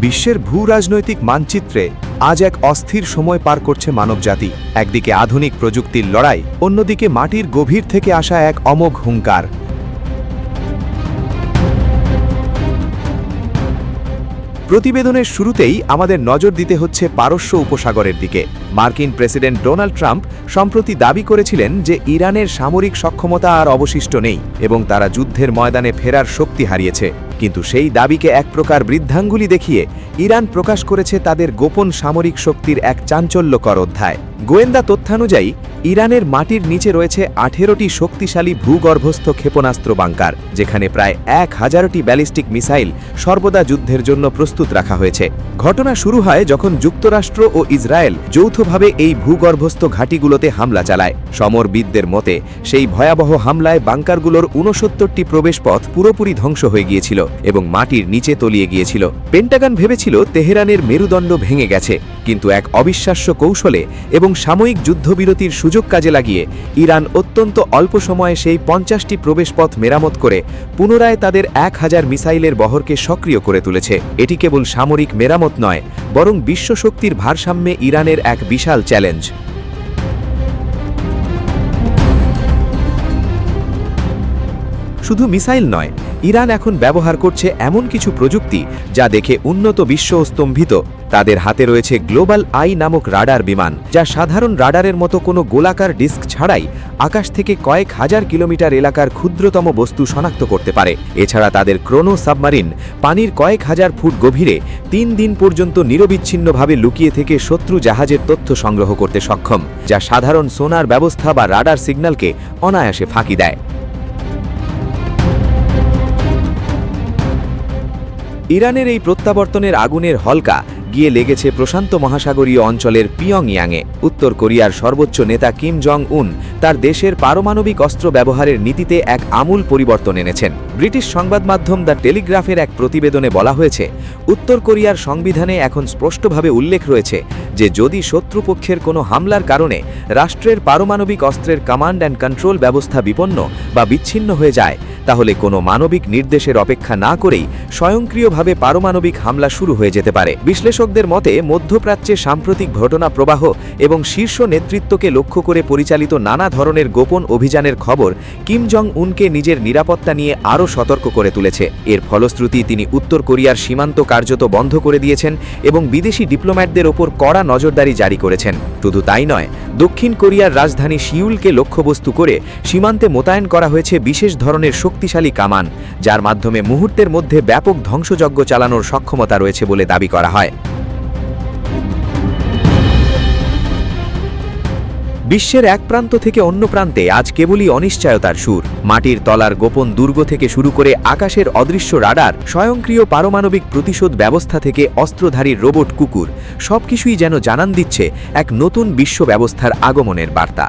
বিশ্বের ভূ রাজনৈতিক মানচিত্রে আজ এক অস্থির সময় পার করছে মানবজাতি। একদিকে আধুনিক প্রযুক্তির লড়াই, অন্যদিকে মাটির গভীর থেকে আসা এক অমোঘ হুঙ্কার। প্রতিবেদনের শুরুতেই আমাদের নজর দিতে হচ্ছে পারস্য উপসাগরের দিকে। মার্কিন প্রেসিডেন্ট ডোনাল্ড ট্রাম্প সম্প্রতি দাবি করেছিলেন যে ইরানের সামরিক সক্ষমতা আর অবশিষ্ট নেই এবং তারা যুদ্ধের ময়দানে ফেরার শক্তি হারিয়েছে। কিন্তু সেই দাবিকে এক প্রকার বৃদ্ধাঙ্গুলি দেখিয়ে ইরান প্রকাশ করেছে তাদের গোপন সামরিক শক্তির এক চাঞ্চল্যকর অধ্যায়। গোয়েন্দা তথ্যানুযায়ী ইরানের মাটির নিচে রয়েছে 18টি শক্তিশালী ভূগর্ভস্থ ক্ষেপণাস্ত্র বাংকার, যেখানে প্রায় 1000টি ব্যালিস্টিক মিসাইল সর্বদা যুদ্ধের জন্য প্রস্তুত রাখা হয়েছে। ঘটনা শুরু হয় যখন যুক্তরাষ্ট্র ও ইসরায়েল যৌথভাবে এই ভূগর্ভস্থ ঘাঁটিগুলোতে হামলা চালায়। সমরবিদদের মতে সেই ভয়াবহ হামলায় বাংকারগুলোর 69টি প্রবেশপথ পুরোপুরি ধ্বংস হয়ে গিয়েছিল এবং মাটির নিচে তলিয়ে গিয়েছিল। পেন্টাগন ভেবেছিল তেহরানের মেরুদণ্ড ভেঙে গেছে, কিন্তু এক অবিশ্বাস্য কৌশলে এবং সাময়িক যুদ্ধবিরতির সুযোগ কাজে লাগিয়ে ইরান অত্যন্ত অল্প সময়ে সেই 50টি প্রবেশপথ মেরামত করে পুনরায় তাদের 1000 মিসাইলের বহরকে সক্রিয় করে তুলেছে। এটি কেবল সামরিক মেরামত নয়, বরং বিশ্বশক্তির ভারসাম্যে ইরানের এক বিশাল চ্যালেঞ্জ। শুধু মিসাইল নয়, ইরান এখন ব্যবহার করছে এমন কিছু প্রযুক্তি যা দেখে উন্নত বিশ্ব স্তম্ভিত। তাদের হাতে রয়েছে গ্লোবাল আই নামক রাডার বিমান, যা সাধারণ রাডারের মতো কোনো গোলাকার ডিস্ক ছাড়াই আকাশ থেকে কয়েক হাজার কিলোমিটার এলাকার ক্ষুদ্রতম বস্তু শনাক্ত করতে পারে। এছাড়া তাদের ক্রোনো সাবমারিন পানির কয়েক হাজার ফুট গভীরে 3 দিন পর্যন্ত নিরবিচ্ছিন্নভাবে লুকিয়ে থেকে শত্রু জাহাজের তথ্য সংগ্রহ করতে সক্ষম, যা সাধারণ সোনার ব্যবস্থা বা রাডার সিগন্যালকে অনায়াসে ফাঁকি দেয়। ইরানের এই প্রত্যাবর্তনের আগুনের হলকা গিয়ে লেগেছে প্রশান্ত মহাসাগরীয় অঞ্চলের পিয়ংইয়াংয়ে। উত্তর কোরিয়ার সর্বোচ্চ নেতা কিম জং উন তার দেশের পারমাণবিক অস্ত্র ব্যবহারের নীতিতে এক আমূল পরিবর্তন এনেছেন। ব্রিটিশ সংবাদ মাধ্যম দ্য টেলিগ্রাফের এক প্রতিবেদনে বলা হয়েছে, উত্তর কোরিয়ার সংবিধানে এখন স্পষ্টভাবে উল্লেখ রয়েছে যে যদি শত্রুপক্ষের কোনো হামলার কারণে রাষ্ট্রের পারমাণবিক অস্ত্রের কমান্ড অ্যান্ড কন্ট্রোল ব্যবস্থা বিপন্ন বা বিচ্ছিন্ন হয়ে যায়, তাহলে কোনো মানবিক নির্দেশের অপেক্ষা না করেই স্বয়ংক্রিয়ভাবে পারমাণবিক হামলা শুরু হয়ে যেতে পারে। বিশ্লেষকদের মতে মধ্যপ্রাচ্যে সাম্প্রতিক ঘটনা প্রবাহ এবং শীর্ষ নেতৃত্বকে লক্ষ্য করে পরিচালিত নানা ধরনের গোপন অভিযানের খবর কিম জং উনকে নিজের নিরাপত্তা নিয়ে আরও সতর্ক করে তুলেছে। এর ফলশ্রুতি তিনি উত্তর কোরিয়ার সীমান্ত কার্যত বন্ধ করে দিয়েছেন এবং বিদেশি ডিপ্লোম্যাটদের ওপর কড়া নজরদারি জারি করেছেন। শুধু তাই নয়, দক্ষিণ কোরিয়ার রাজধানী সিউলকে লক্ষ্যবস্তু করে সীমান্তে মোতায়েন করা হয়েছে বিশেষ ধরনের শক্তিশালী কামান, যার মাধ্যমে মুহূর্তের মধ্যে ব্যাপক ধ্বংসযজ্ঞ চালানোর সক্ষমতা রয়েছে বলে দাবি করা হয়। বিশ্বের এক প্রান্ত থেকে অন্য প্রান্তে আজ কেবলই অনিশ্চয়তার সুর। মাটির তলার গোপন দুর্গ থেকে শুরু করে আকাশের অদৃশ্য রাডার, স্বয়ংক্রিয় পারমাণবিক প্রতিশোধ ব্যবস্থা থেকে অস্ত্রধারী রোবট কুকুর, সবকিছুই যেন জানান দিচ্ছে এক নতুন বিশ্ব ব্যবস্থার আগমনের বার্তা।